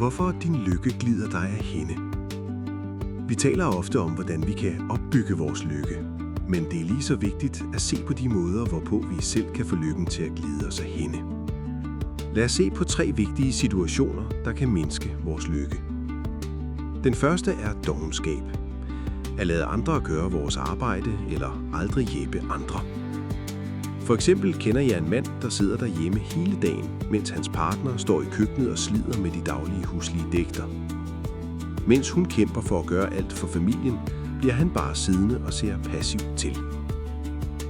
Hvorfor din lykke glider dig af hænde. Vi taler ofte om, hvordan vi kan opbygge vores lykke, men det er lige så vigtigt at se på de måder, hvorpå vi selv kan få lykken til at glide os af hænde. Lad os se på 3 vigtige situationer, der kan mindske vores lykke. Den første er dovenskab. At lade andre gøre vores arbejde eller aldrig hjælpe andre. For eksempel kender jeg en mand, der sidder derhjemme hele dagen, mens hans partner står i køkkenet og slider med de daglige huslige dægter. Mens hun kæmper for at gøre alt for familien, bliver han bare siddende og ser passivt til.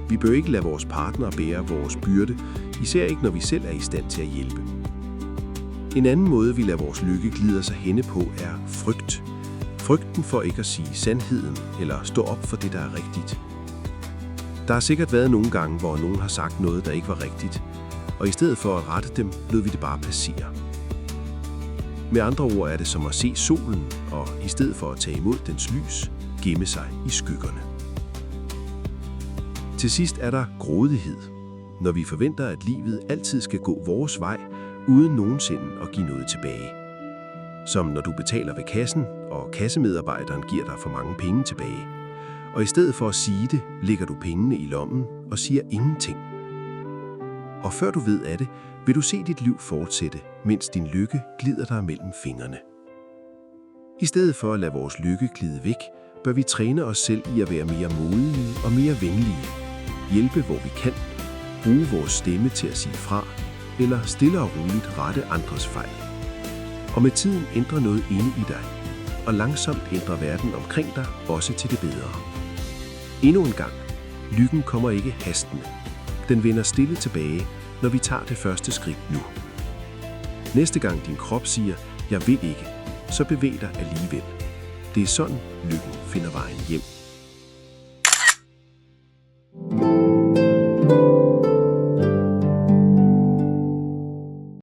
Vi bør ikke lade vores partner bære vores byrde, især ikke når vi selv er i stand til at hjælpe. En anden måde, vi lader vores lykke glide sig henne på, er frygt. Frygten for ikke at sige sandheden eller stå op for det, der er rigtigt. Der har sikkert været nogle gange, hvor nogen har sagt noget, der ikke var rigtigt, og i stedet for at rette dem, lod vi det bare passere. Med andre ord er det som at se solen, og i stedet for at tage imod dens lys, gemme sig i skyggerne. Til sidst er der grådighed, når vi forventer, at livet altid skal gå vores vej, uden nogensinde at give noget tilbage. Som når du betaler ved kassen, og kassemedarbejderen giver dig for mange penge tilbage. Og i stedet for at sige det, lægger du pengene i lommen og siger ingenting. Og før du ved af det, vil du se dit liv fortsætte, mens din lykke glider dig mellem fingrene. I stedet for at lade vores lykke glide væk, bør vi træne os selv i at være mere modige og mere venlige. Hjælpe hvor vi kan, bruge vores stemme til at sige fra, eller stille og roligt rette andres fejl. Og med tiden ændre noget inde i dig, og langsomt ændre verden omkring dig også til det bedre. Endnu en gang, lykken kommer ikke hastende. Den vender stille tilbage, når vi tager det første skridt nu. Næste gang din krop siger, jeg vil ikke, så bevæg dig alligevel. Det er sådan, lykken finder vejen hjem.